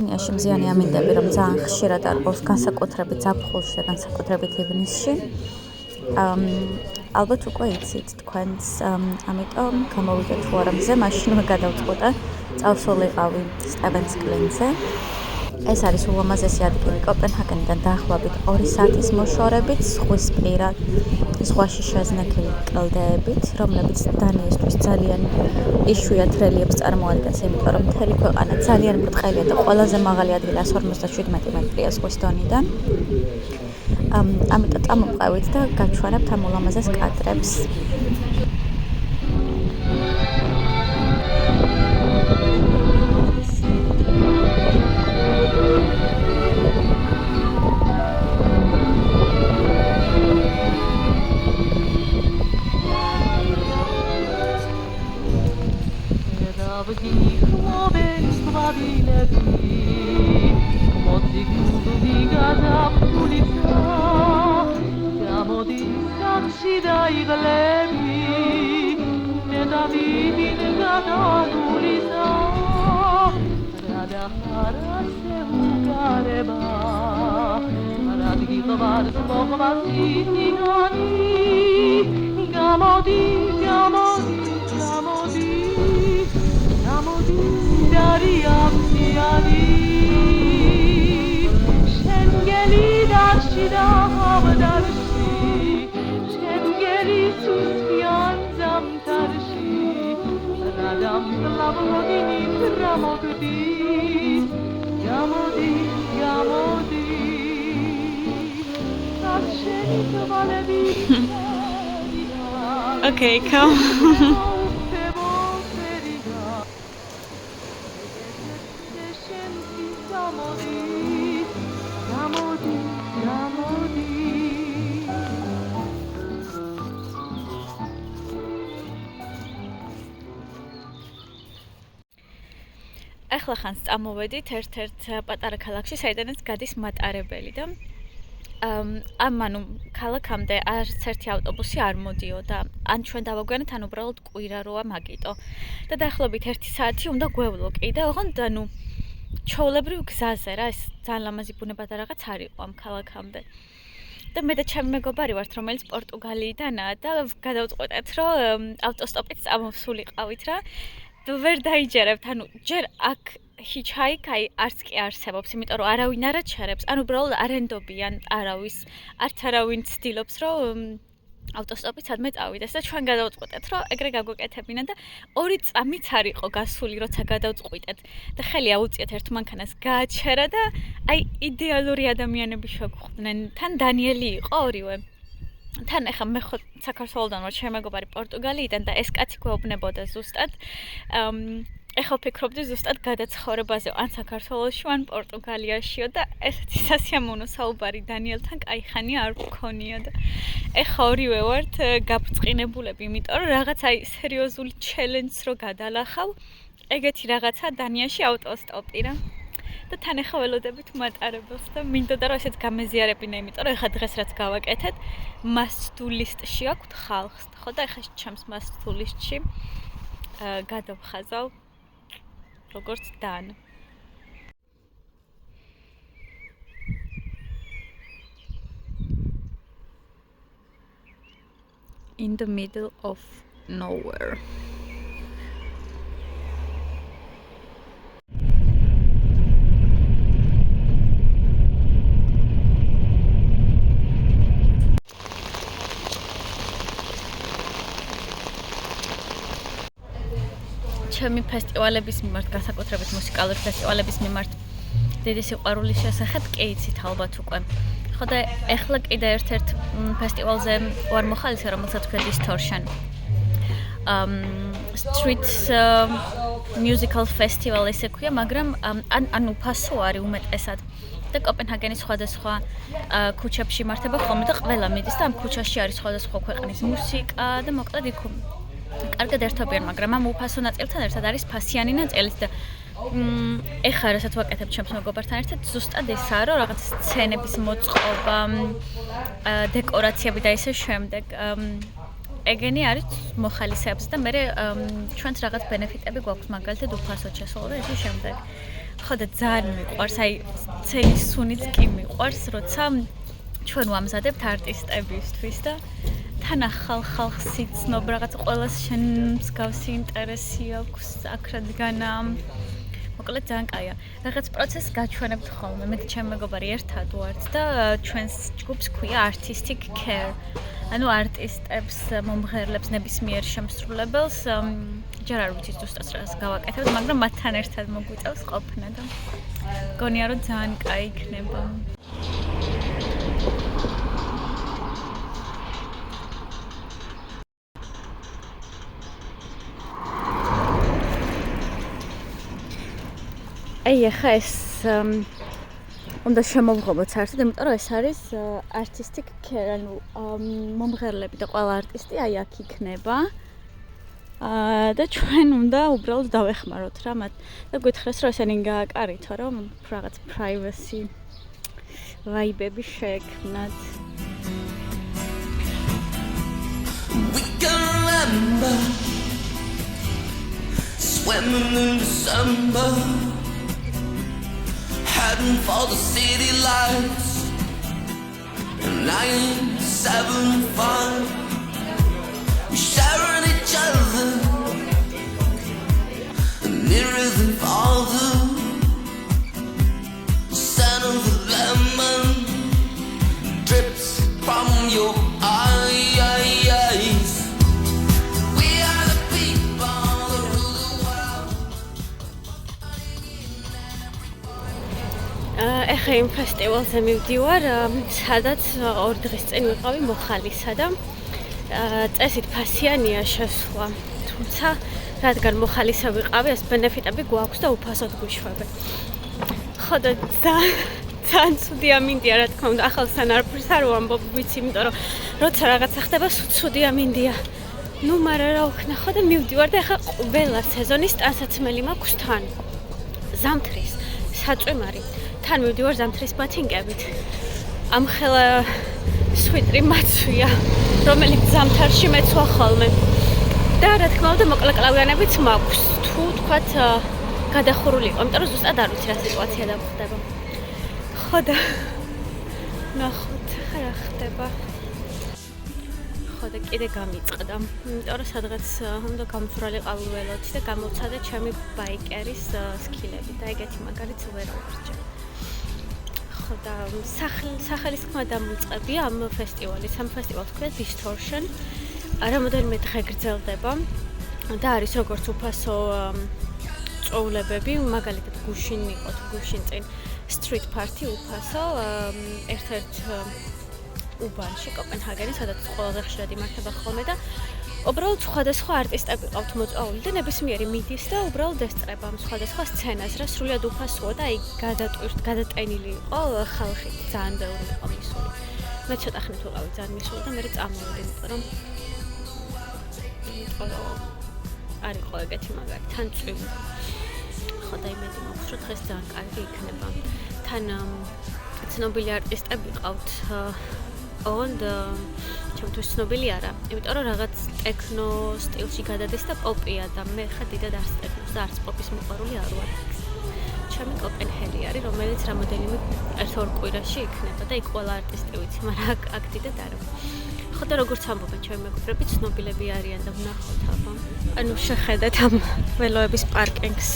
დანიაში მზიანი ამინდები, რომ ძალიან ხშირად არყავს განსაკუთრებით ზაფხულში და განსაკუთრებით ივნისში. ალბათ უკვე იცით თქვენს, ამიტომ გამოვიდა თუ არა მზე, მაშინვე გადავწყვიტე წავსულიყავი სტევენს კლინზე. ეს არის ულამაზესი ადგილი კოპენჰაგენიდან დაახლოებით 2 საათის მოშორებით, ზღვაში შეზნექილი კლდეებით, რომლებიც დანიისთვის ძალიან იშვიათ რელიეფს წარმოადგენს, იმიტომ რომ მთელი ქვეყანა ძალიან ბრტყელია და ყველაზე მაღალი ადგილი 157 მეტრია ზღვის დონიდან. ამიტომ წამოვყევით და გაჩვენებთ ამ ულამაზეს კადრებს. Okay, come. ახლა ხანს წამოვედით ერთ-ერთ პატარა ქალაქში, საიდანაც გადის მატარებელი და ანუ ქალაქამდე არც ერთი ავტობუსი არ მოდიოდა. ან ჩვენ დავაგვიანეთ, ან უბრალოდ კვირა როა მაგიტო. და დაახლოებით 1 საათი უნდა გვევლო კიდე, ოღონდ ანუ ჩვეულებრივ გზაზე რა, ეს ძალიან ლამაზი ბუნება და რაღაც არ იყო ამ ქალაქამდე. და მე და ჩემი მეგობარი ვართ, რომელიც პორტუგალიიდანაა და გადავწყვეტეთ, რომ ავტოსტოპით წამოვსულიყავით რა. ვერ დაიჯერებთ, ანუ ჯერ აქ hitchhike არც კი არსებობს, იმიტომ რომ არავინ არ აჩერებს, ანუ უბრალოდ არენდობიან არავის, არც არავინ ცდილობს, რომ ავტოსტოპით სადმე წავიდეს და ჩვენ გადავწყვეტეთ, რომ ეგრე გაგვეკეთებინა და 2 წამიც არ იყო გასული, როცა გადავწყვიტეთ და ხელი აუწიეთ ერთ მანქანას გააჩერა და აი იდეალური ადამიანები შეგვხვდნენ. თან დანიელი იყო ორივე. თან ახლა მე ხო საქართველოდან ვარ, ჩემი მეგობარი პორტუგალიიდან და ეს კაცი გვეუბნებოდა ზუსტად. ეხლა ვფიქრობდი ზუსტად გადაცხოვრებაზე, ან საქართველოში, ან პორტუგალიაშიო და ესეთი სასიამოვნო საუბარი დანიელთან კაი ხანი არ ვქონია და ეხლა ორივე ვართ გაბრწყინებულები, იმიტომ რომ რაღაც აი სერიოზული ჩელენჯს რო გადალახავ, ეგეთი რაღაცა დანიაში ავტოსტოპი რა. და თან ახლა ველოდებით მატარებელს და მინდოდა რომ ესეც გამეზიარებინა, იმიტომ რომ ახლა დღეს რაც გავაკეთეთ, must do list-ში აქვთ ხალხს, ხო და ახლა ჩემს must do list-ში გადავხაზავ როგორც დან. In the middle of nowhere. ჩემი ფესტივალების მიმართ, განსაკუთრებით მუსიკალური ფესტივალების მიმართ დიდი სიყვარულის შესახებ კი იცით ალბათ უკვე. ხო და ეხლა კიდე ერთ-ერთ ფესტივალზე ვარ მოხალისე, რომელსაც ქვია Distortion. Street musical festival ესე ქვია, მაგრამ ან უფასო არის უმეტესად. და კოპენჰაგენის სხვადასხვა ქუჩებში იმართება ხოლმე და ყველა მიდის და ამ ქუჩაში არის სხვადასხვა ქვეყნის მუსიკა და მოკლედ იქ კარგად ერთობიან, მაგრამ ამ უფასო ნაწილთან ერთად არის ფასიანი ნაწილიც და ეხლა რასაც ვაკეთებ ჩემს მეგობართან ერთად, ზუსტად ესაა, რომ რაღაც სცენების მოწყობა, დეკორაციები და ისე შემდეგ. ეგენი არის მოხალისეებს და მე ჩვენც რაღაც ბენეფიტები გვაქვს, მაგალითად უფასოდ შესვლა და ისე შემდეგ. ხო და ძალიან მიყვარს, აი ცელი სუნიც კი მიყვარს, როცა ჩვენ ვამზადებთ არტისტებისთვის და თან ახალ ხალხს იცნობ, რაღაც ყველას შენ მსგავსი ინტერესი აქვს აქ რადგან მოკლედ ძალიან კაია. რაღაც პროცესს გაჩვენებთ ხოლმე. მე და ჩემი მეგობარი ერთად ვართ და ჩვენს ჯგუფს ქვია Artistic Care. ანუ არტისტებს, მომღერლებს, ნებისმიერ შემსრულებელს ჯერ არ ვიცით ზუსტად რას გავაკეთებთ, მაგრამ მათთან ერთად მოგვიწევს ყოფნა და მგონია რომ ძალიან კაი იქნება. აი ახლა ეს უნდა შემოვღობოთ საერთოდ, იმიტომ რომ ეს არის Artistic Care, ანუ მომღერლები და ყველა არტისტი აი აქ იქნება. და ჩვენ უნდა უბრალოდ დავეხმაროთ რა მათ და გითხრეს რომ ესენი გააკარითო რომ რაღაც privacy ვაიბები შეექმნათ. We can remember swimming in December, heading for the city lights in 975. We sharing each other nearer than farther. Scent of the lemon drips from your eyes. We are the people who rule the world. ეხლა იმ ფესტივალზე მივდივარ, სადაც 2 დღის წინ ვიყავი მოხალისა და წესით ფასიანია შესვლა. თუმცა რადგან მოხალისა ვიყავი, ეს ბენეფიტები გვაქვს და უფასოდ გვიშვებენ. ხო და ძალიან ცუდი ამინდია, რა თქმა უნდა, ახალსთან არაფერს არ ვამბობ, ვიცი, იმიტომ რომ როცა რაღაცა ხდება, ცუდი ამინდია. ნუ, მაგრამ რა ვქნა, ხო და მივდივარ და ახლა ყველა სეზონის ტანსაცმელი მაქვს თან. ზამთრის, საწვიმარი, თან მივდივარ ზამთრის ბათინკებით. ამხელა სვიტრი მაცვია, რომელიც ზამთარში მეცვა ხოლმე. და რა თქმა უნდა, მოკლეკლავიანებიც მაქვს. თუ თქვათ გადახურული იყო, იმიტომ რომ ზუსტად არ ვიცი რა სიტუაცია დამხდება. ხო და ნახოთ, რა ხდება. ხო და კიდე გამიწყდა, იმიტომ რომ სადღაც უნდა გამძვრალიყავი ველოდი და გამოცადა ჩემი ბაიკერის სკილები და ეგეთი მაგალითს ვერ ავარჯე. ხო და სახელისგმა დამუწყებია ამ ფესტივალის. ამ ფესტივალს ქვია Distortion. რამოდენიმე დღე გრძელდება და არის როგორც უფასო წვეულებები, მაგალითად გუშინ იყო, გუშინ წინ street party უფასო ერთ-ერთ უბანში კოპენჰაგენის, სადაც ყველაზე ხშირად იმართება ხოლმე და უბრალოდ სხვადასხვა არტისტები ყავთ მოწვეული და ნებისმიერი მიდის და უბრალოდ ესწრება ამ სხვადასხვა სცენას, რა სრულიად უფასოა და აი გადატენილი იყო ხალხი, ძალიან ბევრი იყო მისული. მე ცოტა ხნით ვიყავი ძალიან მისული და მე წამოვედი, იმიტომ რომ არ იყო ეგეთი მაგარი, თან წვიმდა. ხო და იმედი მაქვს, რომ დღეს ძალიან კარგი იქნება. თან ცნობილი არტისტები ყავთ და ჩემთვის ცნობილი არა, იმიტომ რომ რაღაც ტექნო სტილში გადადის და პოპია და მე ხა დიდად არც ტექნოს და არც პოპის მოყვარული არ ვარ. ჩემი კოპენჰელი არის, რომელიც რამოდენიმე 1-2 კვირაში იქნება და იქ ყველა არტისტი ვიცი, მაგრამ აქ დიდად არა. ხო და როგორც ამბობენ ჩემი მეგობრები, ცნობილები არიან და ვნახოთ აბა. ანუ შეხედეთ ამ ველოების პარკინგს.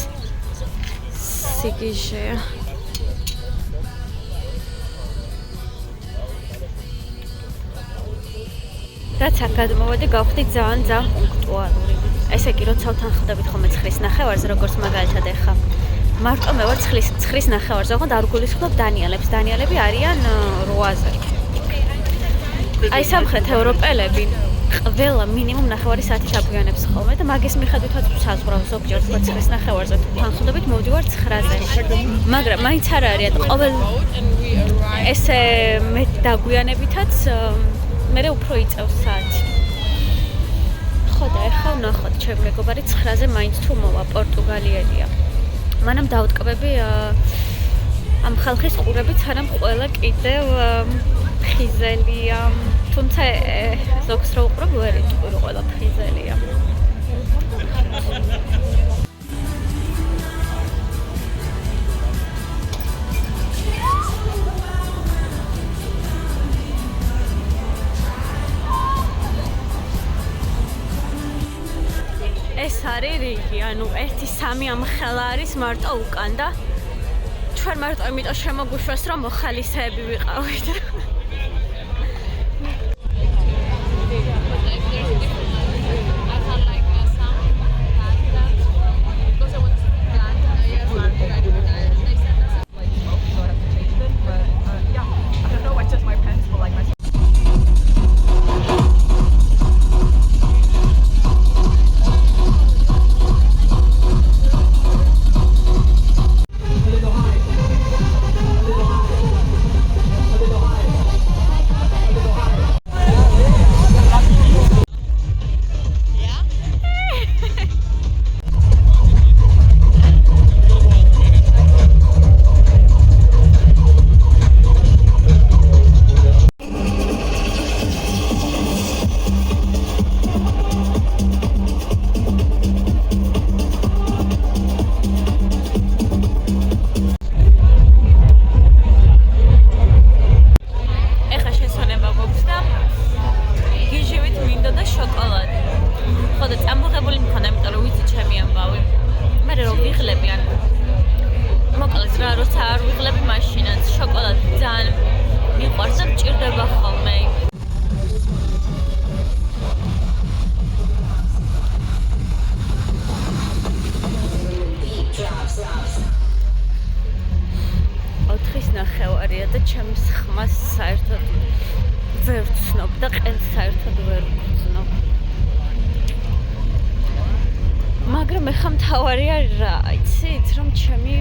სიგიჟეა. რაც აქ გადმოვედი, გავხდი ძალიან პუნქტუალური. ესე კი, როცა ვთანხმდებით ხოლმე 9:30-ზე, როგორც მაგალითად ეხა. მარტო მე ვარ 9:30-ზე, ოღონდ არ გულისხმობ დანიელებს. დანიელები არიან 8-ზე. აი სამხრეთ ევროპელები ყველა მინიმუმ 9 საათი დაგვიანებს ხოლმე და მაგის მიხედვითაც საზღვრავს ზოგჯერ 9:30-ზე თანხმდებით მოვდივარ 9-ზე. მაგრამ მაინც არ არის ყოველ ესე მე დაგვიანებითაც მე უფრო იწევს საათი. ხო და ეხლა ვნახოთ, ჩემი მეგობარი 9-ზე მაინც თუ მოვა, პორტუგალიელია. მანამ დავუტკბები ამ ხალხის ყურებით, სანამ ყველა კიდევ ფხიზელია. თუმცა ზოგს რო უყურებ, ვერ იტყვი რომ ყველა ფხიზელია. ეს არის რიგი, ანუ 1-3 ამხელა არის მარტო უკან და ჩვენ მარტო იმიტომ შემოგვიშვეს რომ მოხალისეები ვიყავით. ნახევარია და ჩემს ხმას საერთოდ ვერ ვცნობ და ყელს საერთოდ ვერ ვგრძნობ. მაგრამ ეხლა მთავარი არის რა, იცით, რომ ჩემი